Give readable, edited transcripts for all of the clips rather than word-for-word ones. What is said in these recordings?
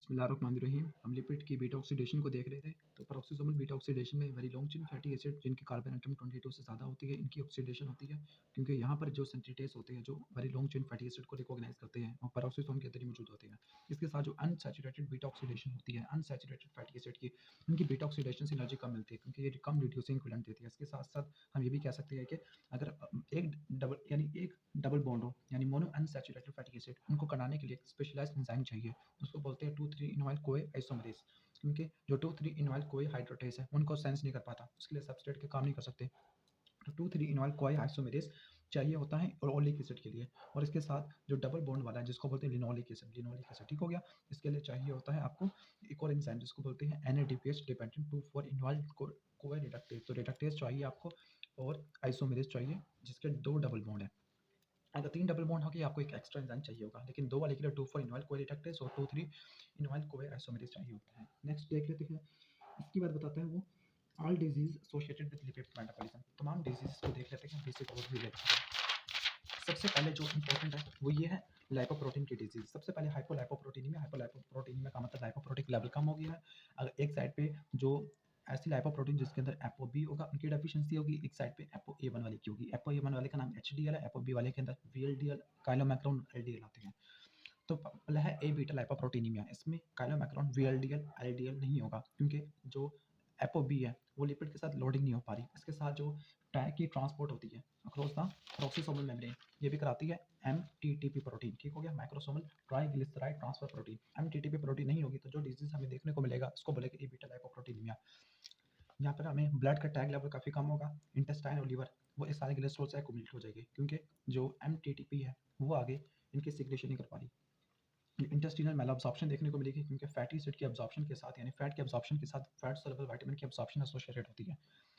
बिस्मिल्लाहिर्रहमानिर्रहीम। हम लिपिड की बीटा ऑक्सीडेशन को देख रहे थे। तो पेरोक्सिसोमल बीटा ऑक्सीडेशन में very long chain fatty acid जिनकी कार्बन एटम 22 से ज़्यादा होती है, इनकी ऑक्सीडेशन होती है, क्योंकि यहाँ पर जो सिंथेटेस होते हैं जो very long chain fatty acid को रिकॉग्नाइज करते हैं और पेरोक्सिसोम के अंदर ही मौजूद होते हैं। इसके साथ जो अनसैचुरेटेड बीटा ऑक्सीडेशन होती है, अनसैचुरेटेड फैटी एसिड की, इनकी बीटा ऑक्सीडेशन से एनर्जी कम मिलती है क्योंकि ये कम रिड्यूसिंग इक्विवेलेंट देती है। इसके साथ साथ हम ये भी कह सकते हैं कि अगर एक डबल बॉन्ड हो यानी मोनो अनसैचुरेटेड फैटी एसिड, उनको बनाने के लिए एक स्पेशलाइज्ड एंजाइम चाहिए, उसको बोलते हैं 2,3-इनोइल कोए आइसोमरेज। क्योंकि जो 2,3-इनोइल कोए हाइड्रोटेस है उनको सेंस नहीं कर पाता, उसके लिए सबस्ट्रेट के काम नहीं कर सकते। तो 2,3-इनोइल कोए आइसोमरेज चाहिए होता है और ओलिक एसिड के लिए। और इसके साथ जो डबल बॉन्ड वाला है जिसको बोलते हैं लिनोलिक एसिड, ठीक हो गया। इसके लिए चाहिए होता है आपको एक और एंजाइम जिसको बोलते हैं NADPH डिपेंडेंट 2,4-इनोइल कोए रिडक्टेज। तो रिडक्टेज चाहिए आपको और आइसोमरेज चाहिए जिसके 2 डबल बॉन्ड है। अगर 3 डबल बॉन्ड होगी आपको एक एक्स्ट्रा एंजाइम चाहिए होगा, लेकिन 2 वाले के लिए 2,4-इनोइल कोए रिडक्टेज और 2,3-इनोइल कोए आइसोमरेज चाहिए होता है। नेक्स्ट देख लेते हैं। इसके बाद बताता है वो all disease associated with lipid metabolism. तमाम डिजीज को देख लेते हैं, बेसिक ओवरव्यू लेते हैं। सबसे पहले जो इंपॉर्टेंट है वो ये है लाइपोप्रोटीन की डिजीज। सबसे पहले हाइपोलाइपोप्रोटीनीमिया का मतलब लाइपोप्रोटीन लेवल कम हो गया है। अगर एक साइड पे जो ऐसी लाइपोप्रोटीन जिसके अंदर एपोबी होगा उनकी डेफिशिएंसी होगी, एक साइड पे एपोए1 वाले की होगी। एपोए1 वाले का नाम HDL है, एपोबी वाले के अंदर VLDL काइलोमैक्रोन LDL आते हैं। तो पहला है ए बीटा लाइपोप्रोटीनीमिया। इसमें काइलोमैक्रोन VLDL LDL नहीं होगा क्योंकि जो एपोबी है वो लिपिड के साथ लोडिंग नहीं हो पा रही। इसके साथ जो टैग की ट्रांसपोर्ट होती है अक्रॉस द पेरोक्सिसोमल मेम्ब्रेन, ये भी कराती है MTTP प्रोटीन, ठीक हो गया, microsomal triglyceride transfer protein. MTTP protein नहीं होगी तो जो डिजीज हमें देखने को मिलेगा उसको बोलेगा ए बीटा लाइपोप्रोटीनीमिया। यहाँ पर हमें ब्लड का टैग लेवल काफ़ी कम होगा, इंटेस्टाइन और लीवर वो इस सारे कोलेस्ट्रॉल से एक्युमुलेट हो जाएगी क्योंकि जो MTTP है वो आगे इनकी सिग्रेशन नहीं कर पा रही। इंटेस्टिनल मैलअब्जॉर्प्शन देखने को मिलेगी क्योंकि फैटी एसिड की अब्जॉर्प्शन के साथ यानी फैट के अब्जॉर्प्शन के साथ फैट सॉल्युबल विटामिन की अब्जॉर्प्शन एसोसिएटेड होती है।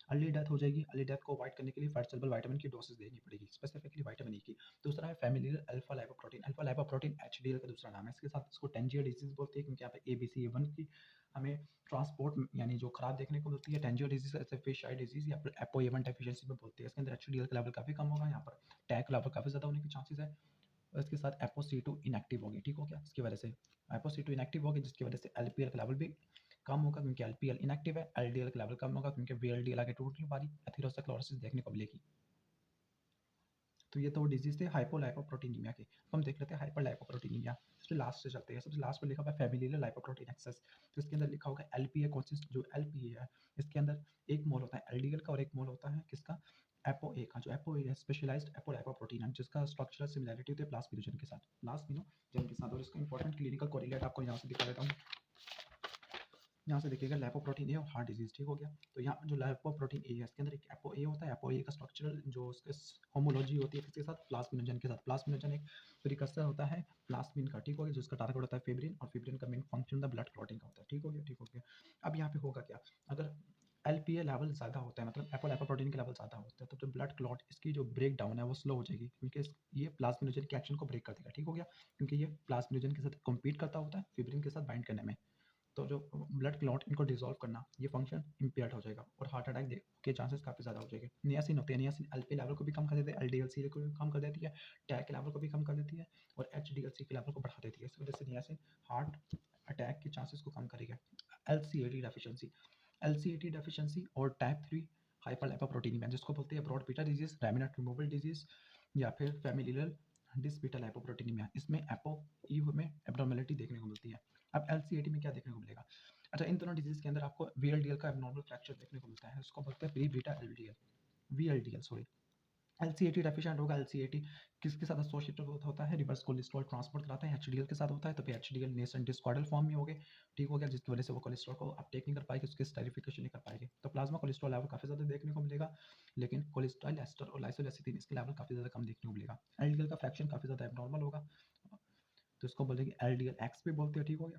अर्ली डेथ हो जाएगी। अर्ली डेथ को अवॉइड करने के लिए फैट सॉल्युबल विटामिन की डोसेज देनी पड़ेगी, स्पेसिफिकली विटामिन E की। दूसरा है familial alpha lipoprotein. Alpha lipoprotein HDL का दूसरा नाम है। इसके साथ इसको टेंजियर डिजीज बोलते हैं क्योंकि यहाँ पे ABCA1 की हमें ट्रांसपोर्ट यानी जो खराब देखने को मिलती है। टेंजियर डिजीज ऐसे फिश आई डिजीज या फिर एपोए1 डेफिशिएंसी में बोलते हैं। इसके अंदर HDL का लेवल काफ़ी कम होगा, यहाँ पर टैग लेवल काफ़ी ज़्यादा होने के चांसेस है। और इसके साथ ApoC2 इनएक्टिव होगी, ठीक हो गया। इसकी वजह से ApoC2 इनएक्टिव होगी जिसकी वजह से LPL का लेवल भी कम होगा क्योंकि LPL इनएक्टिव है। LDL का लेवल कम होगा क्योंकि VLDL आगे टूट नहीं पा रही, एथेरोस्क्लेरोसिस देखने को मिलेगी। तो ये तो डिजीज थे हाइपोलाइपोप्रोटीनीमिया के। अब हम देख लेते हैं हाइपरलाइपोप्रोटीनीमिया। सबसे लास्ट से चलते हैं। सबसे लास्ट पर लिखा हुआ है फैमिलियल लाइपोप्रोटीन एक्सेस। तो इसके अंदर लिखा होगा LPA कॉन्सिस्ट, जो LPA है इसके अंदर एक मोल होता है LDL का और एक मोल होता है किसका, एपोए का। जो एपोए है स्पेशलाइज्ड एपोलाइपोप्रोटीन है जिसका स्ट्रक्चरल सिमिलरिटी होती है प्लास्मिनोजन के साथ, प्लास्मिनोजन के साथ। और इसका इंपॉर्टेंट क्लिनिकल कोरिलेट आपको यहाँ से दिखा देता हूँ। यहाँ से देखिएगा लाइपोप्रोटीन ए और हार्ट डिजीज, ठीक हो गया। तो यहाँ जो लाइपोप्रोटीन ए है इसके अंदर एक एपोए होता है। एपोए का स्ट्रक्चरल जो उसके होमोलॉजी होती है किसके साथ, प्लास्मिनोजन के साथ। प्लास्मिनोजन एक प्रिकसर होता है प्लास्मिन का, ठीक हो गया, जिसका टारगेट होता है फिब्रिन, और फिब्रिन का main function the blood clotting का होता है, ठीक हो गया, ठीक हो गया। अब यहाँ पे होगा क्या, अगर LPA लेवल ज़्यादा होता है मतलब एपोलाइपोप्रोटीन के लेवल ज़्यादा होता है तो जो ब्लड क्लॉट इसकी जो ब्रेक डाउन है वो स्लो हो जाएगी क्योंकि ये प्लास्मिनोजन के एक्शन को ब्रेक कर देगा, ठीक हो गया, क्योंकि ये प्लास्मिनोजन के साथ कम्पीट करता होता है फिब्रिन के साथ बाइंड करने में। तो जो ब्लड क्लॉट इनको डिसॉल्व करना ये फंक्शन इम्पेयर्ड हो जाएगा और हार्ट अटैक के चांसेस काफ़ी ज़्यादा हो जाएंगे। नियासिन होती है, नियासिन LP लेवल को भी कम कर देती है, LDLC को भी कम कर देती है, टैग के लेवल को भी कम कर देती है और HDLC के लेवल को बढ़ा देती है। इस वजह से नियासिन हार्ट अटैक के चांसेस को कम करेगा। LCAT डेफिशिएंसी और टाइप 3 हाइपरलाइपोप्रोटीनीमिया जिसको बोलते हैं broad beta disease, remnant removal disease या फिर फैमिलियल डिसबीटा लाइपोप्रोटीनीमिया। इसमें एपोई में एब्नॉर्मेलिटी देखने को मिलती है। अब LCAT में क्या देखने को मिलेगा, अच्छा इन दोनों डिजीज के अंदर आपको VLDL का एबनॉर्मल फ्रैक्चर देखने को मिलता है, उसको बोलते हैं pre beta LDL, VLDL sorry. LCAT deficient होगा। LCAT किसके साथ एसोसिएटेड होता है, रिवर्स कोलेस्ट्रॉल ट्रांसपोर्ट कराता है, HDL के साथ होता है। तो फिर HDL नेसेंट डिस्कॉर्डल फॉर्म में हो गए, ठीक हो गया, जिसकी वजह से वो कोलेस्ट्रॉल को अपटेक नहीं कर पाएगी, उसके स्टेरिफिकेशन नहीं कर पाएगी। तो प्लाज्मा कोलेस्ट्रॉल लेवल काफ़ी ज़्यादा देखने को मिलेगा, लेकिन कोलेस्ट्रॉल एस्टर और लाइसोलेसिथिन इसके लेवल काफ़ी ज़्यादा कम देखने को मिलेगा। LDL का फ्रैक्शन काफ़ी ज़्यादा एबनॉर्मल होगा तो इसको बोलेंगे LDL-X भी बोलते हैं, ठीक हो गया,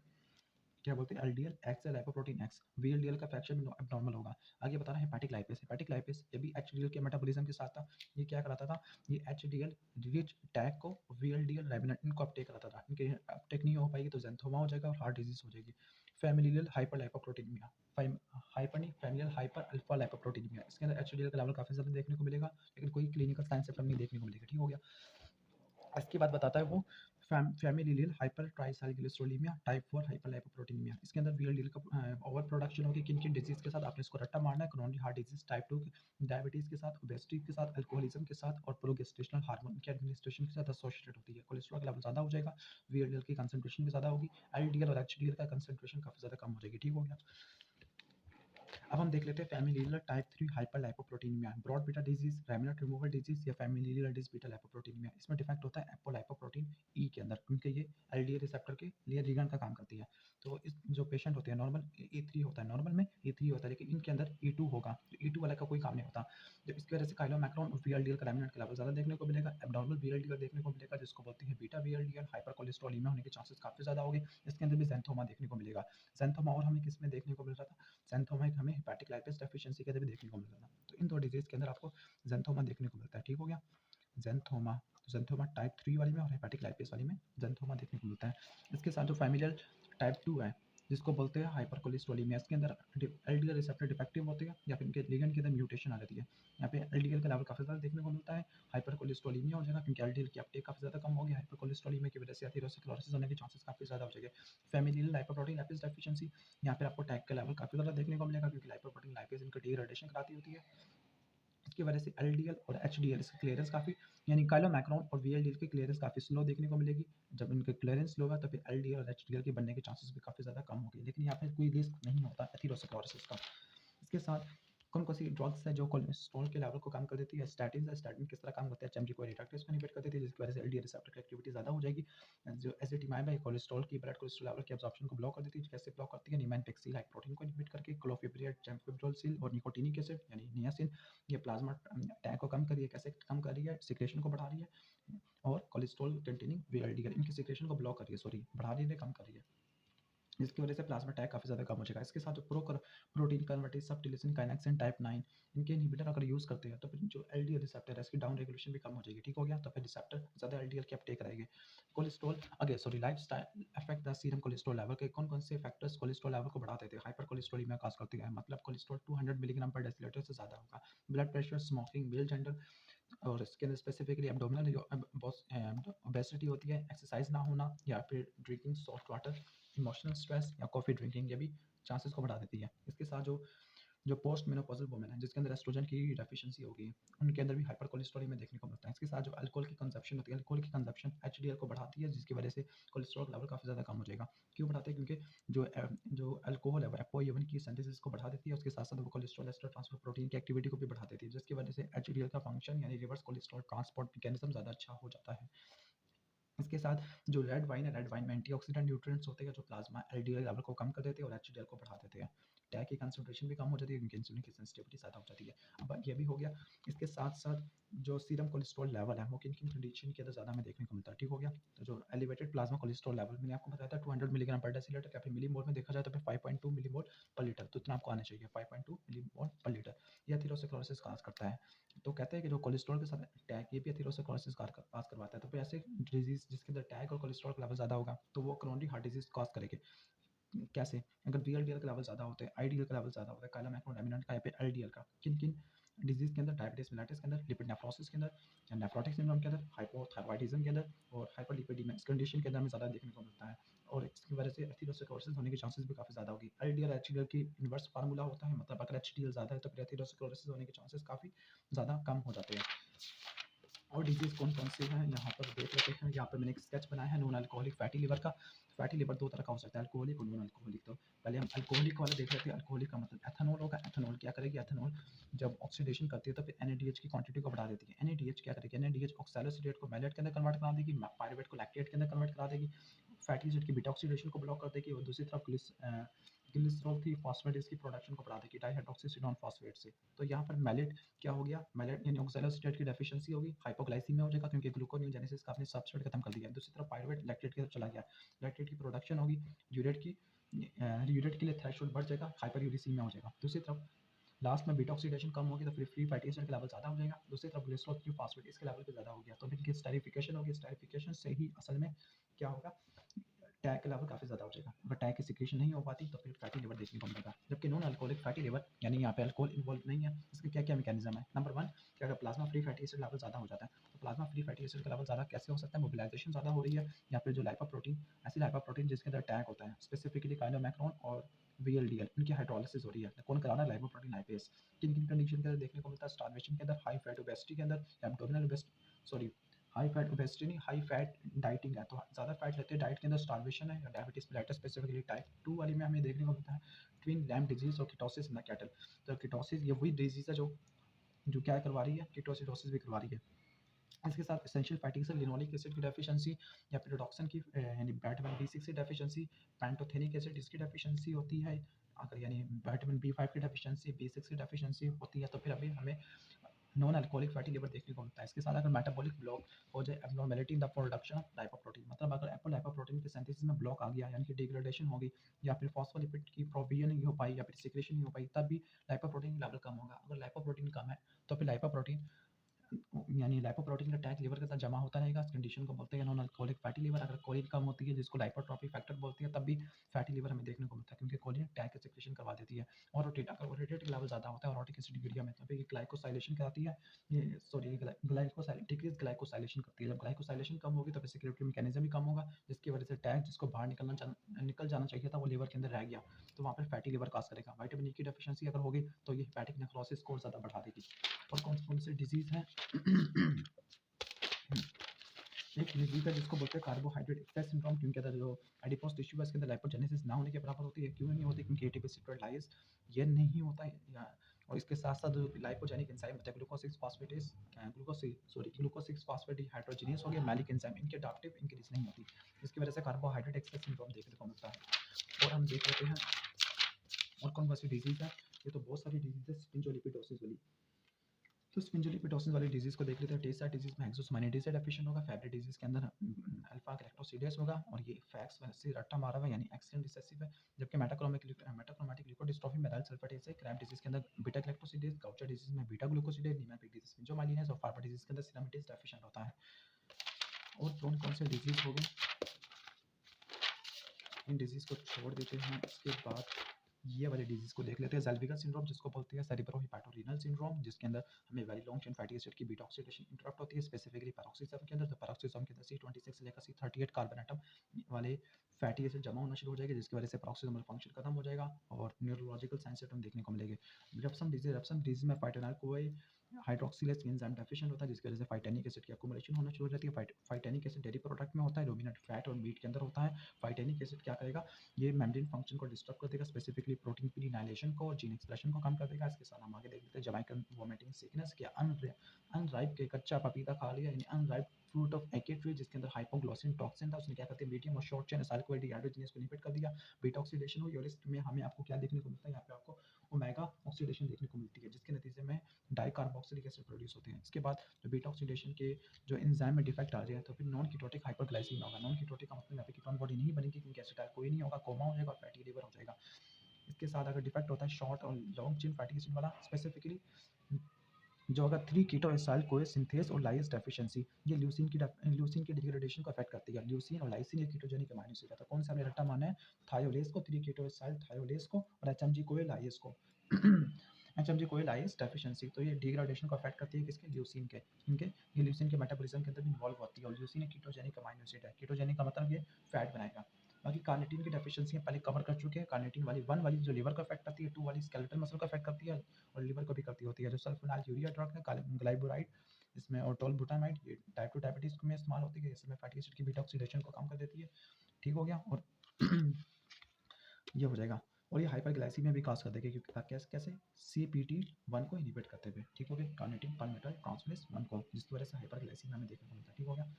क्या बोलते हैं LDL-X या लाइपोप्रोटीन X। VLDL का फ्रैक्शन एबनॉर्मल होगा। आगे बता रहा है हेपेटिक लाइपेस। हेपेटिक लाइपेस ये भी HDL के मेटाबॉलिज्म के साथ था। ये क्या कराता था, ये HDL रिच टैग को VLDL रैबिनेट इनको अपटेक कराता था। इनके अपटेक नहीं हो पाएगी तो ज़ैंथोमा हो जाएगा और हार्ट डिजीज हो जाएगी। फैमिलियल हाइपरलाइपोप्रोटीनीमिया, फैमिलियल हाइपर अल्फा लाइपोप्रोटीनीमिया, इसके अंदर HDL का लेवल काफ़ी ज़्यादा देखने को मिलेगा लेकिन कोई क्लिनिकल साइन सिम्टम नहीं देखने को मिलेगा, ठीक हो गया। इसके बाद बताता है वो फैमिलियल हाइपर ट्राइसाइक्लिसोलीमिया, टाइप 4 हाइपरलाइपोप्रोटीनीमिया। इसके अंदर वीएलडीएल का ओवर प्रोडक्शन होगी किन किन डिजीज के साथ, आपने इसको रट्टा मारना है। Chronic heart disease, type 2 diabetes के साथ, ओबेसिटी के साथ, अल्कोहलिज्म के साथ और प्रोगेस्टेशनल हार्मोन के एडमिनिस्ट्रेशन के साथ एसोसिएटेड होती है। कोलेस्ट्रॉल का लेवल ज़्यादा हो जाएगा, वीएलडीएल की कंसंट्रेशन भी ज़्यादा होगी, एलडीएल और एचडीएल का कंसंट्रेशन काफ़ी ज़्यादा कम हो जाएगी। ठीक हो गया। अब हम देख लेते हैं familial type 3 hyperlipoproteinemia, broad beta disease, remnant removal disease या फैमिलियल डिस बीटा लाइपोप्रोटीनीमिया। इसमें डिफेक्ट होता है एपोलाइपोप्रोटीन ई के अंदर, क्योंकि ये एलडीए रिसेप्टर के लिए लिगैंड का काम करती है। तो इस जो पेशेंट होते हैं नॉर्मल E3 होता है, नॉर्मल में E3 होता है, लेकिन इनके अंदर E2 होगा, तो E2 वाला का कोई काम नहीं होता। जब इसकी वजह से काइलोमैक्रोन और वीएलडीएल का रेमिनेंट का लेवल ज़्यादा देखने को मिलेगा, एब्नॉर्मल वीएलडीएल देखने को मिलेगा, जिसको बोलते हैं बीटा वीएलडीएल। हाइपर कोलेस्ट्रॉलीमिया होने के चांसेस काफ़ी ज़्यादा होंगे। इसके अंदर भी ज़ैंथोमा देखने को मिलेगा। ज़ैंथोमा और हमें किस में देखने को मिल रहा था, ज़ैंथोमा हमें हेपेटिक लाइपेज डेफिशिएंसी के अंदर भी देखने को मिल रहा था। तो इन दो डिजीज़ के अंदर आपको ज़ैंथोमा देखने को मिलता है। ठीक हो गया। ज़ैंथोमा, ज़ैंथोमा टाइप 3 वाली में और हेपेटिक लाइपेज वाली में ज़ैंथोमा देखने को मिलता है। इसके साथ जो फैमिलियल टाइप 2 है, जिसको बोलते हैं हाइपरकोलेस्ट्रोलेमिया, इसके अंदर एलडीएल रिसेप्टर डिफेक्टिव होते हैं या फिर इनके लिगेंड के अंदर म्यूटेशन आ जाती है। यहाँ पे एलडीएल का लेवल काफ़ी ज़्यादा देखने को मिलता है, हाइपरकोलेस्ट्रोलेमिया हो जाएगा क्योंकि एलडीएल की अपटेक काफ़ी ज़्यादा कम होगी। हाइपरकोलेस्ट्रोलेमिया की वजह से एथेरोस्क्लेरोसिस होने के चांसेस काफ़ी ज़्यादा हो जाएंगे। फैमिलियल लाइपोप्रोटीन लाइपेज डेफिशिएंसी, यहाँ पे आपको टैग का लेवल काफ़ी ज़्यादा देखने को मिलेगा क्योंकि लाइपोप्रोटीन लाइपेज इनका डिग्रेडेशन कराती होती है। इसकी वजह से एलडीएल और एचडीएल इसकी क्लियरेंस काफ़ी, यानी काइलोमैक्रोन और वीएलडीएल की क्लियरेंस काफ़ी स्लो देखने को मिलेगी। जब इनकी क्लियरेंस स्लो होगा तो फिर एलडीएल और एचडीएल के बनने के चांसेस भी काफ़ी ज़्यादा कम होंगे, लेकिन यहाँ पे कोई रिस्क नहीं होता एथेरोस्क्लेरोसिस का। इसके साथ कौन कौन सी ड्रग्स है जो कोलेस्ट्रॉल के लेवल को कम कर देती है, स्टैटिन है। स्टैटिन किस तरह काम करता है, चमड़ी को रिडक्टेज को इनहिबिट कर देती है, जिसकी वजह से एलडीएल रिसेप्टर की एक्टिविटी ज़्यादा हो जाएगी। जो एजिटिमाइब है कोलेस्ट्रॉल की ब्लड कोलेस्ट्रॉल लेवल की एब्जॉर्प्शन को ब्लॉक कर देती है। कैसे ब्लॉक करती है, निमैनपेक्सिल लाइक प्रोटीन को इनहिबिट करके, क्लोफिब्रिएट, चैम्फिब्रोसिल और निकोटिनिक एसिड यानी नियासिन, ये प्लाज्मा टैग को कम कर रही है। कैसे कम कर रही है, सिक्रेशन को बढ़ा रही है और कोलेस्ट्रॉल कंटेनिंग वीएलडीएल इनकी सिक्रेशन को ब्लॉक कर रही है, सॉरी बढ़ा रही है, कम कर रही है, जिसकी वजह से प्लाज्मा टैग काफ़ी ज़्यादा कम हो जाएगा। इसके साथ जो प्रोटीन कन्वर्टेज सब टिलिसिन काइनेक्सिन टाइप 9 इनके इनहिबिटर अगर यूज़ करते हैं तो फिर जो एलडीएल रिसेप्टर है इसकी डाउन रेगुलेशन भी कम हो जाएगी। ठीक हो गया। तो फिर रिसेप्टर ज़्यादा एलडीएल की अपटेक रहेगी। कोलेस्ट्रॉल अगे sorry lifestyle affect the serum cholesterol level के कौन कौन से फैक्टर्स कोलेस्ट्रॉल लेवल को बढ़ा देते हैं, हाइपर कोलेस्ट्रॉलेमिया काज करती है, मतलब कोलेस्ट्रॉल 200 मिलीग्राम पर डेसीलीटर से ज़्यादा होगा। Blood pressure, smoking, male gender और इसके अंदर स्पेसिफिकली एब्डोमिनल ओबेसिटी होती है, एक्सरसाइज ना होना या फिर drinking soft water, emotional stress या कॉफ़ी ड्रिंकिंग, ये भी चांसेस को बढ़ा देती है। इसके साथ जो पोस्ट मेनोपॉजल वुमेन है जिसके अंदर एस्ट्रोजन की डेफिशिएंसी होगी, उनके अंदर भी हाइपर कोलेस्ट्रॉल देखने को मिलता है। इसके साथ जो अल्कोहल की कंजप्शन होती है, अल्कोहल की कंजप्शन एचडीएल को बढ़ाती है, जिसकी वजह से कोलेस्ट्रॉल लेवल काफ़ी ज़्यादा कम हो जाएगा। क्यों बढ़ाते हैं, क्योंकि जो अल्कोहल है वो एपोइवन की सिंथेसिस को बढ़ा देती है, उसके साथ साथ वो कोलेस्ट्रॉल एस्टर ट्रांसफर प्रोटीन की एक्टिविटी को भी बढ़ा देती है, जिसकी वजह से एचडीएल का फंक्शन यानी रिवर्स कोलेस्ट्रॉल ट्रांसपोर्ट मैकेनिज्म ज़्यादा अच्छा हो जाता है। इसके साथ जो रेड वाइन है, रेड वाइन में एंटीऑक्सीडेंट न्यूट्रिएंट्स होते हैं जो प्लाज्मा एलडीएल लेवल को कम कर देते हैं और एचडीएल को बढ़ा देते हैं। टैग की कंसंट्रेशन भी कम हो जाती है क्योंकि इंसुलिन की सेंसिटिविटी ज़्यादा हो जाती है। अब ये भी हो गया। इसके साथ साथ जो सीरम कोलेस्ट्रॉल लेवल है वो किन किन कंडीशन के अंदर ज़्यादा हमें देखने को मिलता है। ठीक हो गया। तो जो एलिवेटेड प्लाज्मा कोलेस्ट्रॉल लेवल मैंने आपको बताया था 200 मिलीग्राम पर डेसीलीटर, या फिर मिलीमोल में देखा जाए तो फिर 5.2 मिलीमोल पर लीटर, तो इतना आपको आना चाहिए 5.2 मिलीमोल पर लीटर। यह एथेरोस्क्लेरोसिस काज करता है। तो कहते हैं कि जो कोलेस्ट्रॉल के साथ टैग ये भी एथेरोस्क्लेरोसिस पास करवाता है। तो फिर ऐसे डिजीज जिसके अंदर टैग और कोलेस्ट्रॉल का लेवल ज़्यादा होगा तो वो क्रोनिक हार्ट डिजीज कॉज करेंगे। कैसे, अगर वीएलडीएल का लेवल ज़्यादा होता है, आईडीएल का लेवल ज़्यादा होता है, काइलोमैक्रोन डोमिनेंट का या फिर एलडीएल का, किन किन डिजीज के अंदर, डायबिटीज मेलिटस के अंदर, लिपिड नेफ्रोसिस के अंदर, नेफ्रोटिक सिंड्रोम के अंदर, हाइपोथायरॉयडिज्म के अंदर और हाइपरलिपिडीमिया, इस कंडीशन के अंदर हमें ज़्यादा देखने को मिलता है। और इसकी वजह से एथेरोस्क्लेरोसिस होने के चांसेस भी काफ़ी ज़्यादा होगी। एलडीएल एचडीएल की इन्वर्स फार्मूला होता है, मतलब अगर एचडीएल ज़्यादा है तो फिर एथेरोस्क्लेरोसिस होने के चांसेस काफ़ी ज़्यादा कम हो जाते हैं। और डिजीज़ कौन कौन से हैं यहाँ पर देख लेते हैं। यहाँ पर मैंने एक स्केच बनाया है नॉन अल्कोहलिक फैटी लिवर का। फैटी लिवर दो तरह का हो सकता है, अल्कोहलिक और नॉन अल्कोहलिक। तो पहले हम अल्कोहलिक वाला देख लेते हैं। अल्कोहलिक का मतलब एथेनॉल होगा। एथेनॉल क्या करेगी, एथेनॉल जब ऑक्सीडेशन करती है तो फिर एनएडीएच की क्वांटिटी को बढ़ा देती है। एनएडीएच क्या करेगी, एनएडीएच ऑक्सैलोसिलेट को मैलेट के अंदर कन्वर्ट करा देगी, पायरुवेट को लैक्टेट के अंदर कन्वर्ट करा देगी, फैटी एसिड की बीटा ऑक्सीडेशन को ब्लॉक कर देगी और दूसरी तरफ ग्लिसरॉल थी फॉस्फेट इसकी प्रोडक्शन को बढ़ा देगी डाइहाइड्रोक्सीसिनोन फॉस्फेट से। तो यहाँ पर मैलेट क्या हो गया, मैलेट यानी ऑक्सैलोसिलेट की डेफिशिएंसी होगी, हाइपोग्लाइसीमिया हो जाएगा क्योंकि ग्लूकोनियोजेनेसिस का आपने सबस्ट्रेट खत्म कर दिया। दूसरी तरफ पायरुवेट लैक्टेट की तरफ चला गया, लैक्टेट की प्रोडक्शन होगी, यूरेट के लिए थ्रेशोल्ड बढ़ जाएगा, हाइपरयूरिसीमिया हो जाएगा। दूसरी तरफ लास्ट में बीटा ऑक्सीडेशन कम होगी तो फिर फ्री फैटी एसिड का लेवल ज़्यादा हो जाएगा। दूसरी तरफ ग्लिसरॉल थ्री फॉस्फेट इसके लेवल पे ज़्यादा हो गया तो फिर इनकी स्टेरिफिकेशन होगी। स्टेरिफिकेशन से ही असल में क्या होगा, टैग के लेवल काफ़ी ज़्यादा हो जाएगा। अगर टैग की सिक्रीशन नहीं हो पाती तो फिर फैटी लिवर देखने को मिलेगा। जबकि नॉन अल्कोहलिक फैटी लिवर यानी यहाँ पे अल्कोहल इन्वॉल्व नहीं है, इसके क्या-क्या मैकेनिज्म है। नंबर 1 कि अगर plasma free fatty acid level ज़्यादा हो जाता है, तो प्लाज्मा फ्री फैटी एसिड का लेवल ज़्यादा कैसे हो सकता है? मोबिलाइजेशन ज़्यादा हो रही है या फिर जो लाइपोप्रोटीन, ऐसी लाइपोप्रोटीन जिसके अंदर टैग होता है, स्पेसिफिकली काइनोमैक्रोन और वीएलडीएल, इनकी हाइड्रोलिसिस हो रही है। कौन करा रहा है? Lipoprotein lipase. किन-किन कंडीशन के अंदर देखने को मिलता है? स्टार्वेशन के अंदर, हाई फैट ओबेसिटी के अंदर, एब्डोमिनल हाई फैट ओबेसिटी नहीं, हाई फैट डाइटिंग है, तो ज़्यादा फैट लेते हैं डाइट के अंदर, स्टार्वेशन है, या डायबिटीज मेलिटस स्पेसिफिकली टाइप 2 वाली में हमें देखने को मिलता है ट्विन लैम्प डिजीज और कीटोसिस इन द कैटल। तो कीटोसिस ये वही डिजीज है जो जो क्या करवा रही है? कीटोसिडोसिस भी करवा रही है। इसके साथ essential fatty acid, linoleic acid की डेफिशिएंसी या फिर रिडॉक्सन की यानी विटामिन बी6 की डेफिशिएंसी, पैंटोथेनिक एसिड इसकी डेफिशिएंसी होती है। अगर यानी विटामिन बी5 की डेफिशिएंसी, बी6 की डेफिशिएंसी होती है तो फिर अभी हमें नॉन अल्कोहलिक फैटी लिवर देखने को मिलता है। इसके साथ अगर मेटाबॉलिक ब्लॉक हो जाए, abnormality in the production of lipoprotein, मतलब अगर लाइपोप्रोटीन के सिंथेसिस में ब्लॉक आ गया यानी कि डिग्रेडेशन होगी या फिर फॉस्फोलिपिड की प्रोविजन नहीं हो पाई या फिर सिक्रेशन नहीं हो पाई, तब भी लाइपोप्रोटीन लेवल कम होगा। अगर लाइपोप्रोटीन कम है तो फिर लाइपोप्रोटीन यानी लाइपोप्रोटीन का टैग लिवर के साथ जमा होता रहेगा। इस कंडीशन को बोलते हैं नॉन अल्कोहलिक फैटी लिवर। अगर कोलिन कम होती है जिसको लाइपोट्रोफिक फैक्टर बोलते हैं, तब भी फैटी लिवर हमें देखने को मिलता है, क्योंकि कोलिन टैग के सिक्रेशन करवा देती है। और रोटेट, अगर ओरेटेट का लेवल ज़्यादा होता है ओरोटिक एसिड यूरिया में, तो फिर ये ग्लाइकोसाइलेशन कराती है, ये सॉरी डिक्रीज ग्लाइकोसाइलेशन करती है। जब ग्लाइकोसाइलेशन कम होगी तो फिर सिक्रेटरी मैकेनिज्म भी कम होगा, जिसकी वजह से टैग जिसको बाहर निकल जाना चाहिए था वो लिवर के अंदर रह गया, तो वहाँ पर फैटी लिवर काज करेगा। विटामिन ई की डेफिशिएंसी अगर होगी तो ये हेपेटिक नेक्रोसिस को ज़्यादा बढ़ा देगी। और कौन से डिजीज़ हैं? एक डिजीज है जिसको बोलते हैं कार्बोहाइड्रेट एक्सेस सिंड्रोम, क्योंकि अगर जो एडिपोज टिश्यू है इसके अंदर लाइपोजेनेसिस ना होने के बराबर होती है। क्यों नहीं होती? क्योंकि एटीपी ये नहीं होता है और इसके साथ साथ जो लाइपोजेनिक एंजाइम होता है glucose 6 phosphatase glucose 6 phosphate dehydrogenase हो गया, मैलिक एंजाइम, इनके अडॉप्टिव इंक्रीज नहीं होती, जिसकी वजह से कार्बोहाइड्रेट एक्सेस सिंड्रोम देखने को मिलता है। और हम देख लेते हैं और कौन सी डिजीज है। ये तो बहुत सारी डिजीज है स्पिंजोलिपिडोसिस वाली। तो स्पिंडोलिपिडोसिस वाली डिजीज़ को देख लेते हैं। टेसा डिजीज़ में हेक्सोसाइनाइडेज डेफिशिएंट होगा। फैब्री डिजीज़ के अंदर अल्फा गैलेक्टोसिडेस होगा और ये फैक्स से रट्टा मारा हुआ यानी एक्सीडेंट रिसेसिव है। जबकि मेटाक्रोमेटिक ल्यूकोडिस्ट्रोफी में सल्फेटेज है। क्रैम्प डिजीज़ के अंदर बीटा गैलेक्टोसिडेस, गाउचर डिजीज़ में बीटा ग्लूकोसिडेस, नीमैटिक डिजीज़ में स्पिंजोमाइलिनस और फार्मा डिजीज़ के अंदर सिनामिडेज डेफिशिएंट होता है। और कौन से डिजीज़ हो गए, इन डिजीज़ को छोड़ देते हैं। इसके बाद ये वाले डिजीज़ को देख लेते हैं। ज़ेल्विगा सिंड्रोम जिसको बोलते हैं सेरेब्रो-हेपेटोरेनल सिंड्रोम, जिसके अंदर हमें very long chain fatty acid की बीटा ऑक्सीडेशन इंटरप्ट होती है, स्पेसिफिकली पैरोक्सिसम के अंदर। तो पैरोक्सिसम के अंदर C26 से लेकर C38 कार्बन एटम वाले फैटी एसिड जमा होना शुरू हो जाएगा, जिसकी वजह से पैरोक्सिसमल फंक्शन खत्म हो जाएगा और न्यूरोलॉजिकल साइन सिम्पटम देखने को मिलेंगे। रप्सन डिजीज में फाइटोनाइल कोए हाइड्रोक्सिलेज एंजाइम डेफिशिएंट होता है, जिसकी वजह से फाइटेनिक एसिड की एक्युमुलेशन होना शुरू हो जाती है। फाइटेनिक एसिड डेयरी प्रोडक्ट में होता है, रुमिनेंट फैट और मीट के अंदर होता है। फाइटेनिक एसिड क्या करेगा? ये मेम्ब्रेन फंक्शन को डिस्टर्ब कर देगा, स्पेसिफिकली प्रोटीन पीलिनाइलेशन को और जीन एक्सप्रेशन को कम कर देगा। इसके साथ हम आगे देख लेते हैं जमैकन वोमिटिंग सिकनेस, क्या अनराइप के कच्चा पपीता खा लिया यानी unripe fruit of ackee tree, जिसके अंदर हाइपोग्लोसिन टॉक्सिन था, उसने क्या करते हैं मीडियम और शॉर्ट चेन असाइल को डिहाइड्रोजिनेस को इनहिबिट कर दिया, बीटा ऑक्सीडेशन हुई और इसमें हमें आपको क्या देखने को मिलता है? यहाँ पे आपको ओमेगा ऑक्सीडेशन देखने को मिलती है, जिसके नतीजे में डाइकार्बोक्सिलिक एसिड प्रोड्यूस होते हैं। इसके बाद जो बीटा ऑक्सीडेशन के जो एंजाइम में डिफेक्ट आ जाए तो फिर नॉन कीटोटिक हाइपरग्लाइसीमिया होगा। नॉन कीटोटिक का मतलब यहाँ पे कीटोन बॉडी नहीं बनेगी, क्योंकि एसिटाइल कोई नहीं होगा, कोमा हो जाएगा और फैटी लिवर हो जाएगा। इसके साथ अगर डिफेक्ट होता है शॉर्ट और लॉन्ग चेन फैटी एसिड वाला, स्पेसिफिकली जो अगर 3 कीटो एसाइल कोए सिंथेस और लाइस डेफिशिएंसी, ये ल्यूसीन की डिग्रेडेशन को अफेक्ट करती है। ल्यूसीन और लाइसिन ये कीटोजेनिक अमीनो एसिड है। तो कौन सा हमने रट्टा माना है? थायोलेज को, 3 कीटो एसाइल थायोलेज को और एचएमजी कोए लाइस को। एचएमजी कोए लाइस डेफिशिएंसी, तो ये डिग्रेडेशन को अफेक्ट करती है किसके? ल्यूसीन के। इनके ये ल्यूसीन के मेटाबॉलिज्म के अंदर भी इन्वॉल्व होती है और ल्यूसीन एक कीटोजेनिक अमीनो एसिड है। कीटोजेनिक का मतलब ये फैट बनाएगा। बाकी कार्निटीन की डेफिशिएंसी पहले कवर कर चुके हैं। कार्निटीन वाली 1 वाली जो लिवर को अफेक्ट करती है, 2 वाली स्केलेटल मसल को अफेक्ट करती है और लिवर को भी करती होती है। जो सल्फोनाइल यूरिया ड्रग है ग्लाइबोराइड, इसमें और टोलबुटामाइड, ये टाइप 2 डायबिटीज में इस्तेमाल होती है। इसमें फैटी एसिड की बीटा ऑक्सीडेशन को कम कर देती है। ठीक हो गया। और ये हो जाएगा और ये हाइपरग्लाइसीमिया भी काज कर देगी, क्योंकि कैसे CPT1 को इनहिबिट करते हुए। ठीक हो गया, कार्निटीन पालमेटॉइड ट्रांसफरेज 1 को, जिसकी वजह से हाइपरग्लाइसीमिया में देखने को मिलता है। ठीक हो गया,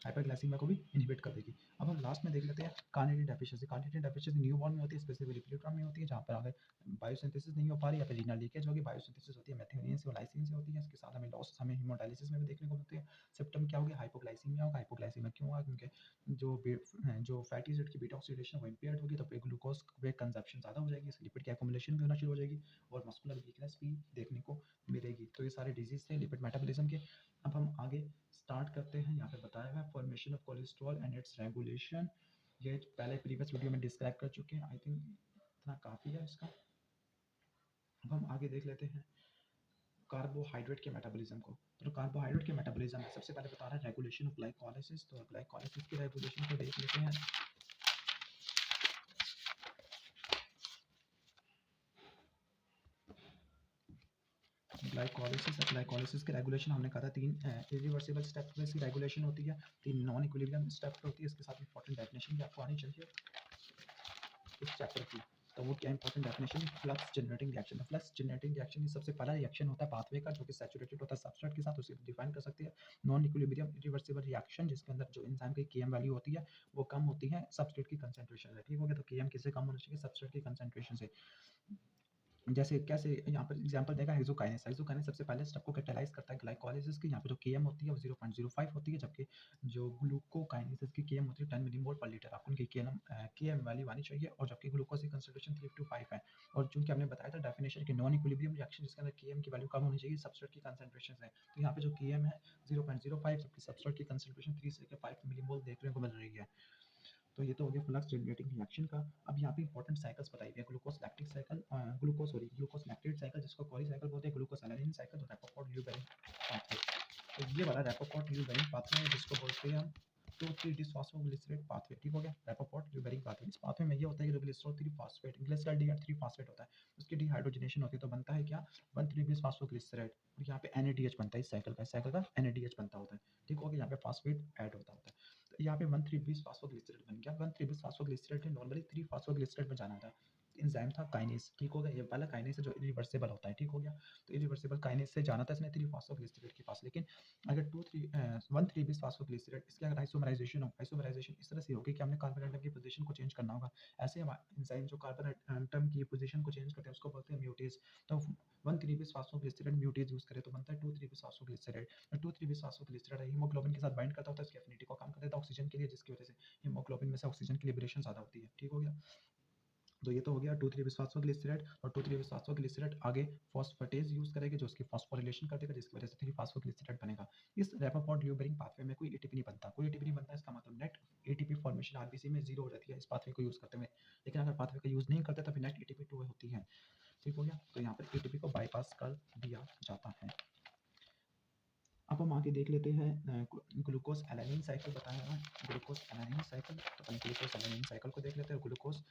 हाइपरग्लाइसीमिया को भी इनहिबिट कर देगी। अब हम लास्ट में देख लेते हैं carnitine deficiency. Carnitine deficiency newborn में होती है, स्पेसिफिकली प्यूटरम में होती है, जहाँ पर अगर बायोसिंथेसिस नहीं हो पा रही या फिर रीनल लीकेज होगी। बायोसिंथेसिस होती है मेथिओनिन से और लाइसिन से होती है। इसके साथ हमें लॉस हमें हीमोडायलिसिस में भी देखने को मिलती है। सिम्पटम क्या होगी? हाइपोग्लाइसीमिया होगा। हाइपोग्लाइसीमिया क्यों होगा? क्योंकि जो फैटी एसिड की बीटा ऑक्सीडेशन वो इम्पेयर्ड होगी, तो फिर ग्लूकोज वे कंजप्शन ज़्यादा हो जाएगी, लिपिड की एक्युमुलेशन भी होना शुरू हो जाएगी और मस्कुलर वीकनेस भी देखने को मिलेगी। तो ये सारे डिजीज थे लिपिड मेटाबॉलिज्म के। अब हम आगे स्टार्ट करते हैं। यहाँ पे बताया हुआ है formation of cholesterol and it's regulation. ये पहले प्रीवियस वीडियो में डिस्क्राइब कर चुके हैं, आई थिंक इतना काफ़ी है इसका। अब हम आगे देख लेते हैं कार्बोहाइड्रेट के मेटाबॉलिज्म को। तो कार्बोहाइड्रेट के मेटाबॉलिज्म में सबसे पहले बता रहा है रेगुलेशन ऑफ ग्लाइकोलाइसिस। तो ग्लाइकोलाइसिस की रेगुलेशन को देख लेते हैं। ग्लाइकोलाइसिस के रेगुलेशन हमने कहा था 3 इरिवर्सिबल स्टेप में इसकी रेगुलेशन होती है, 3 नॉन इक्विलिब्रियम स्टेप होती है। इसके साथ इंपॉर्टेंट डेफिनेशन भी आपको आनी चाहिए इस चैप्टर की। तो वो क्या इंपॉर्टेंट डेफिनेशन है, flux generating reaction. Flux generating reaction ये सबसे पहला रिएक्शन होता है पाथवे का, जो कि सैचुरेटेड होता है सबस्ट्रेट के साथ, उसे डिफाइन कर सकते हैं। नॉन इक्विलिब्रियम इरिवर्सिबल रिएक्शन, जिसके अंदर जो एंजाइम की केएम वैल्यू होती है वो कम होती है सबस्ट्रेट की कंसंट्रेशन से, ठीक हो गया। तो केएम किससे कम होना चाहिए, सबस्ट्रेट की कंसंट्रेशन से। जैसे कैसे यहाँ पर एग्जांपल देगा हेक्सोकाइनेस। हेक्सोकाइनेस सबसे पहले स्टेप को कैटालाइज करता है ग्लाइकोलाइसिस की। यहाँ पे जो केएम होती है वो 0.05 होती है, जबकि जो ग्लूकोकाइनेसिस की केएम होती है 10 मिलीमोल पर लीटर। आपको उनकी केएम वैल्यू आनी चाहिए, और जबकि ग्लूकोज की कंसंट्रेशन 3 to 5 है। और चूंकि हमने बताया था डेफिनेशन कि नॉन इक्विलिब्रियम रिएक्शन जिसके अंदर केएम की वैल्यू कम होनी चाहिए सबस्ट्रेट की कंसंट्रेशन से, तो यहाँ पे जो केएम है 0.05, जबकि सबस्ट्रेट की कंसंट्रेशन 3 से 5 मिलीमोल देखने को मिल रही है। तो ये तो हो गया फ्लक्स जनरेटिंग रिएक्शन का। अब यहाँ पे इंपॉर्टेंट साइकिल्स बताई गई है, glucose lactic cycle, glucose lactate cycle जिसको कॉरी साइकिल बोलते हैं, ग्लूकोज एलानिन साइकिल, और रैपोर्ट ल्यूबेरिन पाथवे। तो ये वाला रैपोर्ट ल्यूबेरिन पाथवे है जिसको बोलते हैं हम 2,3-डिसफॉस्फोग्लिसरेट पाथवे, ठीक हो गया। रैपोर्ट ल्यूबेरिन पाथवे, इस पाथवे में ये होता है कि जो glycerol 3 phosphate glycerol D 3 phosphate होता है, उसकी डिहाइड्रोजनेशन होती है, तो बनता है क्या 1,3-बिसफॉस्फोग्लिसरेट, और यहाँ पे NADH बनता है। इस साइकिल का NADH बनता होता है, ठीक हो गया। यहाँ पे फास्फेट ऐड होता है। तो यहाँ पे 1,3-bis फास्फोग्लिसरेट बन गया। 1,3-bis फास्फोग्लिसरेट है, नॉर्मली 3 फास्फोग्लिसरेट में जाना था। एंजाइम था काइनेस, ठीक हो गया। ये वाला काइनेस है जो इरिवर्सिबल होता है, ठीक हो गया। तो इरिवर्सिबल काइनेस से जाना था इसने 3 फास्फोग्लिसरेट के पास, लेकिन अगर 1,3-bis फास्फोग्लिसरेट इसके अगर आइसोमराइजेशन हो, आइसोमराइजेशन इस तरह से होगी कि हमने कार्बन एटम की पोजीशन को चेंज करना होगा। ऐसे एंजाइम जो कार्बन एटम की पोजीशन को चेंज करते हैं उसको बोलते हैं म्यूटेज। तो 1,3-bis फास्फोग्लिसरेट म्यूटेज यूज करे तो बनता है 2,3-bis phosphoglycerate. 2,3-bis phosphoglycerate haemoglobin के साथ बाइंड करता होता है, इसकी एफिनिटी को कम कर देता है ऑक्सीजन के लिए, जिसकी वजह से हीमोग्लोबिन में से ऑक्सीजन की लिबरेशन ज़्यादा होती है, ठीक हो गया। तो ये तो हो गया 2,3-bis फास्फोग्लिसरेट। और 2,3-bis फास्फोग्लिसरेट आगे फॉस्फेटेज यूज करेगा जो उसकी फॉस्फोरिलेशन कर देगा, जिसकी वजह से 3 फास्फोग्लिसरेट बनेगा। इस रैपोर्ट ल्यूबेरिन पाथवे में कोई एटीपी नहीं बनता, कोई एटीपी नहीं बनता। इसका मतलब नेट एटीपी फॉर्मेशन आरबीसी में 0 हो जाती है इस पाथवे को यूज करते हुए। लेकिन अगर पाथवे का यूज नहीं करते तो फिर नेट एटीपी 2 होती है, ठीक हो गया। तो यहाँ पर एटीपी को बाईपास कर दिया जाता है। अब हम आगे देख लेते हैं ग्लूकोज एलानिन साइकिल बताया है, ग्लूकोज एलानिन साइकिल। तो अपन ग्लूकोज एलानिन साइकिल को देख लेते हैं। Glucose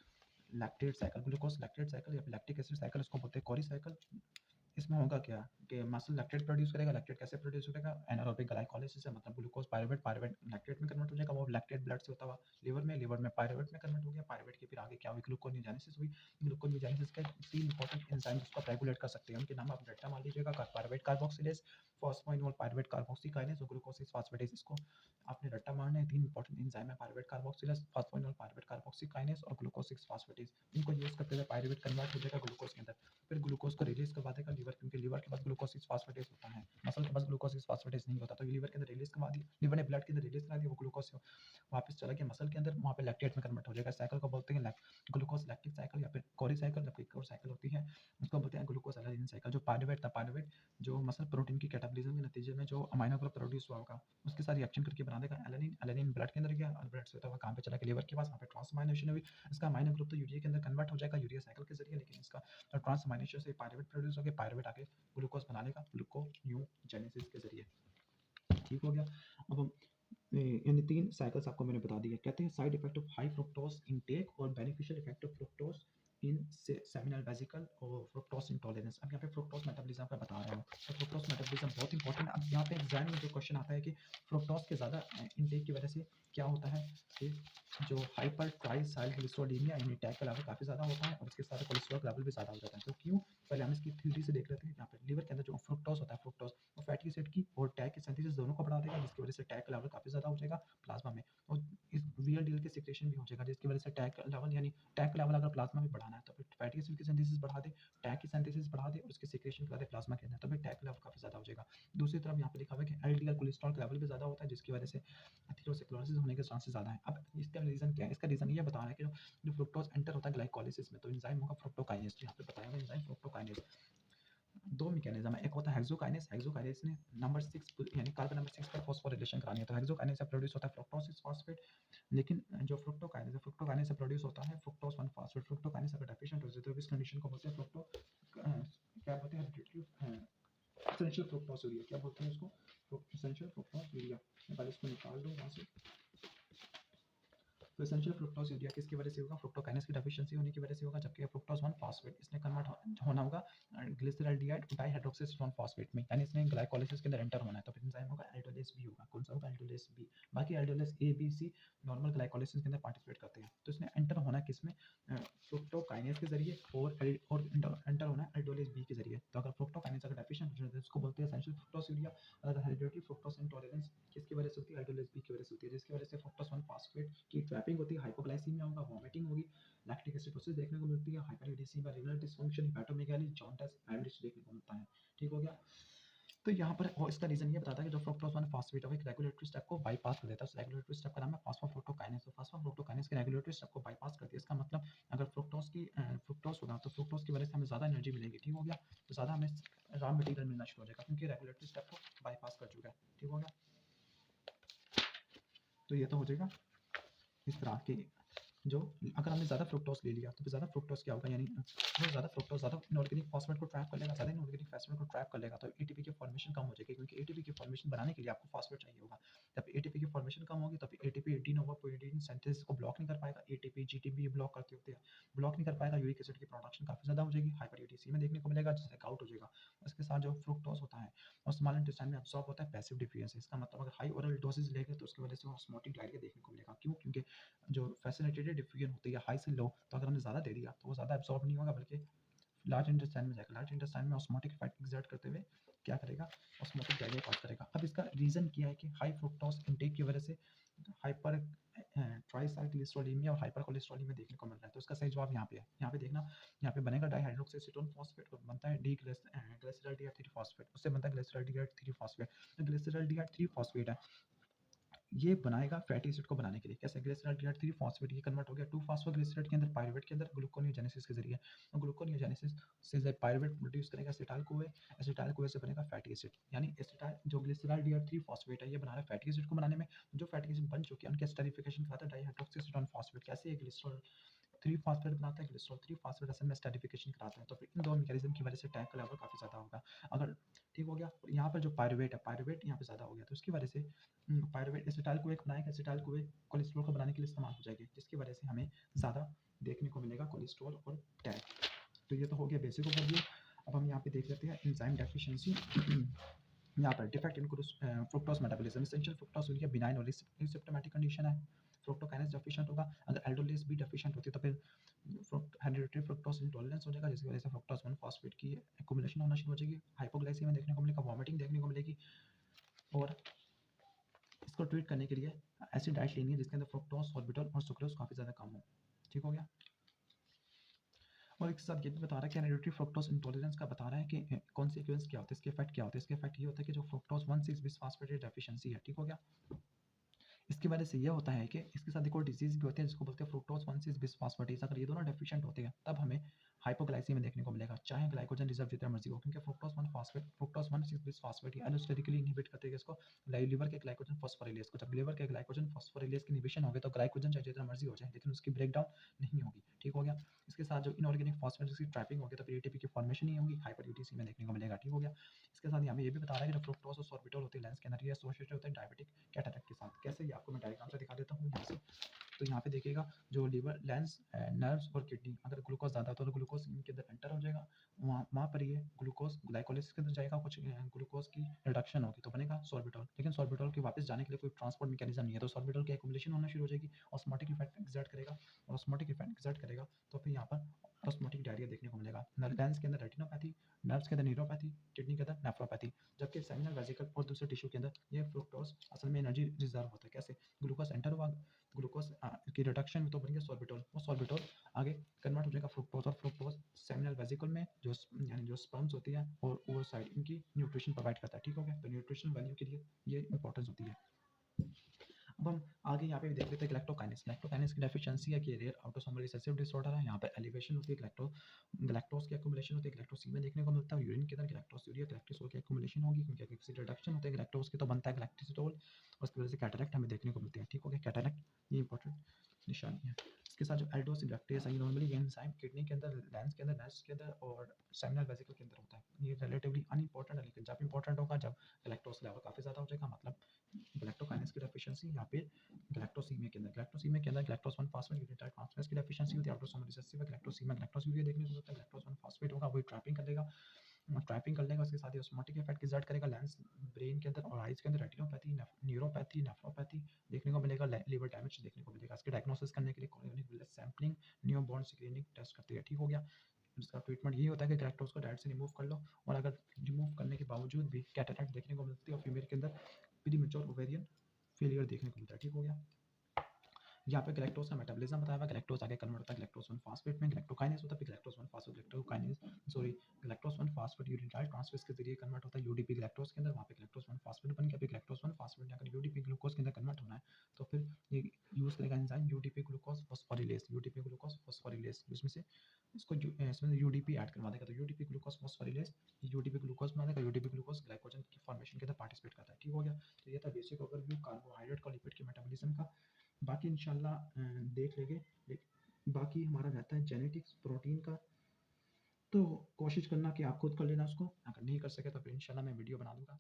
lactate cycle, glucose lactate cycle या लैक्टिक एसिड साइकिल इसको बोलते हैं कॉरी साइकिल। इसमें होगा क्या कि मसल लैक्टेट प्रोड्यूस करेगा। लैक्टेट कैसे प्रोड्यूस करेगा, एनारोबिक ग्लाइकोलाइसिस से, मतलब ग्लूकोज पायरुवेट, पायरुवेट लैक्टेट में कन्वर्ट हो जाएगा। वो लैक्टेट ब्लड से होता हुआ लिवर में पायरुवेट में कन्वर्ट हो गया। पायरुवेट के फिर आगे क्या हुई, ग्लूकोनियोजेनेसिस हुई। ग्लूकोनियोजेनेसिस के 3 इंपॉर्टेंट एंजाइम जिसको आप रेगुलेट कर सकते हैं, उनके नाम आप रट्टा मान लीजिएगा। पायरुवेट कार्बोक्सिलेज, फॉस्फोइनोल पायरुवेट कार्बोक्सीकाइनेज और ग्लूकोज फास्फेटेज। इसको आपने रट्टा मारना है। 3 इंपॉर्टेंट एंजाइम है, पायरुवेट कार्बोक्सिलेज, फॉस्फोइनोल पायरुवेट कार्बोक्सीकाइनेज और ग्लूकोज फास्फेटेज। इनको यूज करते हुए पायरुवेट कन्वर्ट हो जाएगा ग्लूकोज के अंदर, फिर ग्लूकोज को रिलीज करवा देगा लीवर, क्योंकि लीवर के पास ग्लूकोज फास्फेटेज होता है, मसल के पास ग्लूकोज फास्फेटेज नहीं होता। तो ये लीवर के अंदर रिलीज करवा दिया, लीवर ने ब्लड के अंदर रिलीज करा दिया, वो ग्लूकोज वापस चला गया मसल के अंदर, वहाँ पे लैक्टेट में कन्वर्ट हो जाएगा। साइकिल को बोलते हैं ग्लूकोज लैक्टिक साइकिल या फिर कोरी साइकिल। जब एक और साइकिल होती है उसको बोलते हैं ग्लूकोज एलानिन साइकिल। जो पायरुवेट था, पायरुवेट जो मसल प्रोटीन की कैटाबॉलिज्म के नतीजे में जो अमाइनो ग्रुप प्रोड्यूस हुआ होगा उसके साथ रिएक्शन करके बना देगा एलानिन। एलानिन ब्लड के अंदर गया और ब्लड से होता हुआ कहाँ पे चला गया, लीवर के पास, वहाँ पे ट्रांसअमाइनेशन हुई। इसका अमाइनो ग्रुप तो यूरिया के अंदर कन्वर्ट हो जाएगा यूरिया साइकिल के जरिए, लेकिन इसका ट्रांसअमाइनेशन से पायरुवेट प्रोड्यूस हो गया, पायरुवेट आगे ग्लूकोज बना लेगा ग्लूकोनियोजेनेसिस के जरिए, ठीक हो गया। अब हम यानी 3 साइकिल्स आपको मैंने बता दिए। कहते हैं side effect of high fructose intake और beneficial effect of fructose in seminal vesicle और फ्रुक्टोज इंटॉलरेंस। अब यहाँ पे फ्रुक्टोज मेटाबॉलिज्म का बता रहा हूँ, तो फ्रुक्टोज मेटाबॉलिज्म बहुत इंपॉर्टेंट है। अब यहाँ पे एग्जाम में जो क्वेश्चन आता है कि फ्रुक्टोज के ज़्यादा इनटेक की वजह से क्या होता है कि जो हाइपर ट्राइसाइक्लिसोलीमिया यानी टैग का लेवल काफ़ी ज़्यादा होता है और इसके साथ कोलेस्ट्रॉल लेवल भी ज़्यादा हो जाता है। तो क्यों, पहले हम इसकी थ्योरी से देख लेते हैं। यहाँ पे लीवर के अंदर जो फ्रुक्टोज होता है, फ्रुक्टोज वो फैटी एसिड की और टैग की सिंथेसिस दोनों को बढ़ा देगा, जिसकी वजह से टैग का लेवल काफ़ी ज़्यादा हो जाएगा प्लाज्मा में, और इस VLDL के सिक्रेशन भी हो जाएगा, जिसकी वजह से टैग का लेवल यानी टैग का लेवल अगर प्लाज्मा में बढ़ाना है तो फिर फैटी एसिड की सिंथेसिस बढ़ा दे, टैग की सिंथेसिस बढ़ा दे और उसके सिक्रेशन बढ़ा दे प्लाज्मा के अंदर, तो फिर टैग का लेवल काफ़ी ज़्यादा हो जाएगा। दूसरी तरफ यहाँ पे लिखा हुआ है कि LDL कोलेस्ट्रॉल का लेवल भी ज़्यादा होता है, जिसकी वजह से एथेरोस्क्लेरोसिस होने के चांसेस ज़्यादा है। अब इसका रीज़न क्या है, इसका रीज़न ये बता रहा है कि जो फ्रुक्टोज एंटर होता है ग्लाइकोलाइसिस में, तो एंजाइम होगा फ्रुक्टोकाइनेज। यहाँ पे बताया हुआ एंजाइम फ्रुक्टोकाइनेज। दो मैकेनिज्म है, एक होता है हेक्सोकाइनेस। हेक्सोकाइनेस ने नंबर 6 यानी कार्बन नंबर 6 पर फॉस्फोराइलेशन करानी है, तो हेक्सोकाइनेस से प्रोड्यूस होता है फ्रुक्टोज 6 फॉस्फेट। लेकिन जो फ्रुक्टोकाइनेस से प्रोड्यूस होता है फ्रुक्टोज 1 फॉस्फेट। फ्रुक्टोकाइनेस अगर डेफिशिएंट हो जाए तो इस कंडीशन को बोलते हैं क्या बोलते हैं, एसेंशियल फ्रुक्टोसूरिया। क्या बोलते हैं उसको? एसेंशियल फ्रुक्टोसूरिया। मैं पहले इसको निकाल दूं वहां से। तो एसेंशियल फ्रुक्टोज यूरिया किसकी वजह से होगा? फ्रुक्टोकाइनेस की डेफिशिएंसी होने की वजह से होगा, जबकि फ्रुक्टोज 1 फॉस्फेट इसने कन्वर्ट होना होगा ग्लिसरॉल्डिहाइड डाइहाइड्रोक्सी 1 फॉस्फेट में, यानी इसने ग्लाइकोलाइसिस के अंदर एंटर होना है, तो फिर एंजाइम होगा एल्डोलेस बी होगा। कौन सा होगा? Aldolase B. बाकी aldolase A B C normal glycolysis के अंदर पार्टिसिपेट करते हैं, तो इसने एंटर होना किसमें? फ्रुक्टोकाइनेस के जरिए और एंटर होना एल्डोलेस बी के जरिए। तो अगर फ्रुक्टोकाइनेस अगर डेफिशिएंट हो जाए तो इसको बोलते हैं एसेंशियल फ्रुक्टोज यूरिया। अगर हेरिडिटरी फ्रुक्टोज इंटॉलरेंस किसकी वजह से होती है? एल्डोलेस बी की वजह से होती है, जिसकी वजह से फ्रुक्टोज 1 फॉस्फेट की ट्रैपिंग होती है, हाइपोग्लाइसीमिया होगा, वोमिटिंग होगी, लैक्टिक एसिडोसिस देखने को मिलती है, hyperuricemia, renal dysfunction, hepatomegaly, jaundice, haemorrhage देखने को मिलता है। ठीक हो गया? तो यहाँ पर और इसका रीजन ये बताता है कि जो फ्रुक्टोज 1 फॉस्फेट है वो एक रेगुलेटरी स्टेप को बाईपास कर देता है। उस रेगुलेटरी स्टेप का नाम है फॉस्फोफ्रुक्टोकाइनेस। तो फॉस्फोफ्रुक्टोकाइनेस के रेगुलेटरी स्टेप को बाईपास करती है। इसका मतलब अगर फ्रुक्टोज होगा तो फ्रुक्टोज की वजह से हमें ज़्यादा एनर्जी मिलेगी। ठीक हो गया? तो ज़्यादा हमें रॉ मटेरियल मिलना शुरू हो जाएगा, क्योंकि रेगुलेटरी स्टेप को बाईपास कर चुका है। ठीक हो गया? तो ये तो हो जाएगा इस तरह के जो अगर हमने ज़्यादा फ्रुक्टोज ले लिया तो फिर ज़्यादा फ्रुक्टोज क्या होगा? यानी जो ज़्यादा फ्रुक्टोज ज़्यादा इनऑर्गेनिक फॉस्फेट को ट्रैप कर लेगा, ज़्यादा इनऑर्गेनिक फॉस्फेट को ट्रैप कर लेगा, तो एटीपी की फॉर्मेशन कम हो जाएगी, क्योंकि एटीपी की फॉर्मेशन बनाने के लिए आपको फॉस्फेट चाहिए होगा। जब एटीपी की फॉर्मेशन कम होगी तो फिर ATP de novo protein synthesis को ब्लॉक नहीं कर पाएगा। एटीपी जीटीपी ब्लॉक करते होते हैं, ब्लॉक नहीं कर पाएगा। यूरिक एसिड की प्रोडक्शन काफ़ी ज़्यादा हो जाएगी, हाइपरईडीसी में देखने को मिलेगा, जिससे आउट हो जाएगा। उसके साथ जो फ्रुक्टोज होता है और स्मॉल इंटेस्टाइन में अब्सॉर्ब होता है पैसिव डिफिशिएंसी। इसका मतलब अगर हाई ओरल डोजेज लेंगे तो उसकी वजह से ऑस्मोटिक डायरिया देखने को मिलेगा। क्यों? क्योंकि जो फैसिलिटेटेड डिफ्यूजन होती है हाई से लो, तो अगर हमने ज़्यादा दे दिया तो वो ज़्यादा एब्सॉर्ब नहीं होगा, बल्कि लार्ज इंटेस्टाइन में जाएगा। लार्ज इंटेस्टाइन में ऑस्मोटिक इफेक्ट एक्सर्ट करते हुए क्या करेगा? ऑस्मोटिक डायरिया कॉज करेगा। अब इसका रीज़न क्या है कि हाई फ्रुक्टोज इंटेक की वजह से हाइपर ट्राइसाइक्लिस्ट्रोलीमिया और हाइपर कोलेस्ट्रोलीमिया देखने को मिल रहा है। तो इसका सही जवाब यहाँ पे है। यहाँ पे देखना, यहाँ पे बनेगा डाइहाइड्रोक्सीएसीटोन फॉस्फेट और बनता है ग्लिसरॉल्डिहाइड 3 फॉस्फेट, उससे बनता है ग्लिसरॉल्डिहाइड 3 फॉस्फेट। तो ग्लिसरॉल्डिहाइड 3 फॉस्फेट है, ये बनाएगा फैटी एसिड को बनाने के लिए। कैसे? ग्लिसरॉल्डिहाइड 3 फॉस्फेट ये कन्वर्ट हो गया 2 फॉस्फोग्लिसराइड के अंदर, पायरुवेट के अंदर ग्लूकोनियोजेनेसिस के जरिए। और ग्लूकोनियोजेनेसिस से पायरुवेट प्रोड्यूस करेगा एसिटाइल कोए, एसिटाइल कोए से बनेगा फैटी एसिड। यानी एसिटाइल जो ग्लिसरॉल्डिहाइड 3 फॉस्फेट है ये बना रहा है फैटी एसिड को बनाने में। जो फैटी एसिड बन चुके हैं उनके एस्टरीफिकेशन कराता है डाइहाइड्रोक्सीएसीटोन फॉस्फेट। कैसे? ये ग्लिसरॉल 3 फॉस्फेट बनाता है, ग्लिसरॉल 3 फॉस्फेट असल में एस्टरीफिकेशन कराता है। तो फिर इन दो मैकेनिज्म की वजह से टैंक का लेवल काफ़ी ज़्यादा होगा। अगर ठीक हो गया, यहाँ पर जो पायरुवेट है, पायरुवेट यहाँ पे ज़्यादा हो गया, तो उसकी वजह से पायरुवेट एसिटाइल को एक बनाएगा, एसिटाइल को एक कोलेस्ट्रॉल को बनाने के लिए इस्तेमाल हो जाएगी, जिसकी वजह से हमें ज़्यादा देखने को मिलेगा कोलेस्ट्रॉल और टैंक। तो ये तो हो गया बेसिक ओवरव्यू। अब हम यहाँ पे देख लेते हैं एंजाइम डेफिशिएंसी। यहाँ पर defect in fructose metabolism. Essential fructose urea benign और सिम्प्टोमेटिक कंडीशन है। फ्रुक्टोकाइनेस डेफिशिएंट होगा। अगर एल्डोलेस भी डेफिशिएंट होती है तो फिर हेरिडिटरी फ्रुक्टोज इंटॉलरेंस हो जाएगा, जिसकी वजह से फ्रुक्टोज 1 फॉस्फेट की एक्युमुलेशन होना शुरू हो जाएगी, हाइपोग्लाइसीमिया देखने को मिलेगा, वॉमिटिंग देखने को मिलेगी। और इसको ट्रीट करने के लिए ऐसी डाइट लेनी है जिसके अंदर फ्रुक्टोज, सॉर्बिटॉल और सुक्रोज काफ़ी ज़्यादा कम हो। ठीक हो गया? और एक साथ ये भी बता रहा है कि हेरिडिटरी फ्रुक्टोज इंटॉलरेंस का बता रहा है कि कॉन्सिक्वेंस क्या होता है, इसके इफेक्ट क्या होते हैं। इसके इफेक्ट ये होता है कि जो फ्रुक्टोज 1,6 बिसफॉस्फेट डेफिशिएंसी है, ठीक हो गया, इसकी वजह से ये होता है कि इसके साथ एक और डिजीज भी होती है जिसको बोलते हैं फ्रुक्टोज 1,6 बिसफॉस्फेटेज। अगर ये दोनों डेफिशिएंट होते हैं तब हमें हाइपोग्लाइसीमिया देखने को मिलेगा, चाहे ग्लाइकोजन रिजर्व जितना मर्जी हो, क्योंकि fructose 1 phosphate fructose 1,6 bisphosphate allosterically inhibit करते हैं इसको, लीवर के ग्लाइकोजन फॉस्फोरिलेज को। जब लीवर के ग्लाइकोजन फॉस्फोरिलेज की इनहिबिशन होगी तो ग्लाइकोजन चाहे जितना मर्जी हो जाए लेकिन उसकी ब्रेकडाउन नहीं होगी। ठीक हो गया? इसके साथ जो इनऑर्गेनिक फॉस्फेट की ट्रैपिंग होगी तो फिर एटीपी की फॉर्मेशन नहीं होगी, हाइपरईडीसी में देखने को मिलेगा। ठीक हो गया? इसके साथ यहाँ पे ये भी बता रहा है कि जो फ्रुक्टोज और सॉर्बिटॉल होते हैं लेंस के अंदर, ये एसोसिएटेड होते हैं डायबिटिक कैटरेक्ट के साथ। कैसे? ये आपको मैं डायग्राम से दिखा देता हूँ यहाँ से। तो यहाँ पे देखिएगा जो लीवर, लेंस, नर्व्स और किडनी, अगर ग्लूकोज ज़्यादा होता है तो ग्लूकोज इनके अंदर एंटर हो जाएगा, वहाँ पर ये ग्लूकोज ग्लाइकोलाइसिस के अंदर जाएगा, कुछ ग्लूकोज की रिडक्शन होगी तो बनेगा सॉर्बिटॉल। लेकिन सॉर्बिटॉल के वापस जाने के लिए कोई ट्रांसपोर्ट मैकेनिज्म नहीं है, तो सॉर्बिटॉल की एक्युमुलेशन होना शुरू हो जाएगी, ऑस्मोटिक इफेक्ट एक्सर्ट करेगा, और ऑस्मोटिक इफेक्ट एक्सर्ट करेगा तो फिर यहाँ पर ऑस्मोटिक डायरिया देखने को मिलेगा। लेंस के अंदर रेटिनोपैथी, नर्व्स के अंदर न्यूरोपैथी, किडनी के अंदर नेफ्रोपैथी, जबकि सेमिनल वेसिकल और दूसरे टिश्यू के अंदर ये फ्रुक्टोज असल में एनर्जी रिजर्व होता है। कैसे? ग्लूकोज एंटर हुआ, ग्लूकोज की रिडक्शन में तो बन गया सॉर्बिटॉल, वो सॉर्बिटॉल आगे कन्वर्ट हो जाएगा फ्रुक्टोज, और फ्रुक्टोज सेमिनल वेसिकल में जो यानी जो स्पर्म्स होती है और ओवर साइड इनकी न्यूट्रिशन प्रोवाइड करता है। ठीक हो गया? तो न्यूट्रिशन वैल्यू के लिए ये इंपॉर्टेंस होती है। अब हम आगे यहाँ पे भी देख लेते हैं ग्लैक्टोकाइनेस। ग्लैक्टोकाइनेस की डेफिशिएंसी है कि रेयर ऑटोसोमल रिसेसिव डिसऑर्डर है। यहाँ पे एलिवेशन होती है, ग्लैक्टोज की एक्युमुलेशन होती है, ग्लैक्टोसी में देखने को मिलता है। यूरिन के अंदर ग्लैक्टोस्यूरिया ग्लैक्टोसोल की एक्युमुलेशन होगी, क्योंकि अगर किसी रिडक्शन होते हैं ग्लैक्टोज की तो बनता है ग्लैक्टोसिटोल, उसकी वजह से कैटरेक्ट हमें देखने को मिलती है। ठीक हो गया, कैटरेक्ट ये इंपॉर्टेंट निशानी है। इसके साथ जो एल्डोस रिडक्टेज है, ये नॉर्मली ये एंजाइम किडनी के अंदर, लेंस के अंदर, नर्व्स के अंदर और सेमिनल वेसिकल के अंदर होता है। ये रिलेटिवली अनइंपॉर्टेंट है, लेकिन जब इंपॉर्टेंट होगा जब ग्लैक्टोज लेवल काफ़ी ज़्यादा हो जाएगा, मतलब ग्लैक्टोकाइनेस की डेफिशिएंसी यहाँ पे ग्लैक्टोसीमिया के अंदर, ग्लैक्टोज 1 फास्फेट यूनिटाइड ट्रांसफरेंस की डेफिशिएंसी होती है। ऑटोसोमल रिसेसिव है, ग्लैक्टोसीमिया ग्लैक्टोस्यूरिया देखने को मिलता है। ग्लैक्टोज 1 फास्फेट होगा, वही ट्रैपिंग कर लेगा, उसके साथ ही ऑस्मोटिक इफेक्ट रिजल्ट करेगा लेंस, ब्रेन के अंदर और आइज के अंदर रेटिनोपैथी, न्यूरोपैथी, नेफ्रोपैथी देखने को मिलेगा, लिवर डैमेज देखने को मिलेगा। इसके डायग्नोसिस करने के लिए chorionic villus sampling, newborn screening test करती है। ठीक हो गया। इसका ट्रीटमेंट यही होता है कि ग्लैक्टोज को डाइट से रिमूव कर लो, और अगर रिमूव करने के बावजूद भी कैटरेक्ट देखने को मिलती है और फीमेल के अंदर प्रीमेच्योर ओवेरियन फेलियर देखने को मिलता है। ठीक हो गया। यहाँ पे ग्लैक्टोज का मेटाबॉलिज्म बताया हुआ है। ग्लैक्टोज आगे कन्वर्ट होता है ग्लैक्टोज 1 फास्फेट में, ग्लैक्टोकाइनेस होता है, फिर galactose 1 phosphate galactokinase sorry galactose 1 phosphate uridyl transferase के जरिए कन्वर्ट होता है यूडीपी ग्लैक्टोज के अंदर। वहाँ पे ग्लैक्टोज 1 फास्फेट बन गया, फिर ग्लैक्टोज 1 फास्फेट अगर यूडीपी ग्लूकोज के अंदर कन्वर्ट होना है तो फिर ये यूज करेगा enzyme UDP glucose phosphorylase, UDP glucose phosphorylase, इसमें से इसमें यूडीपी ऐड करवा देगा, तो UDP glucose phosphorylase UDP glucose बना देगा। यूडीपी ग्लूकोज ग्लाइकोजन की फॉर्मेशन के अंदर पार्टिसिपेट करता है। ठीक हो गया। तो ये था बेसिक ओवरव्यू कार्बोहाइड्रेट का लिपिड के मेटाबॉलिज्म का। बाकी इंशाल्लाह देख लेंगे। बाकी हमारा रहता है जेनेटिक्स प्रोटीन का, तो कोशिश करना कि आप खुद कर लेना उसको, अगर नहीं कर सके तो फिर इंशाल्लाह मैं वीडियो बना दूंगा।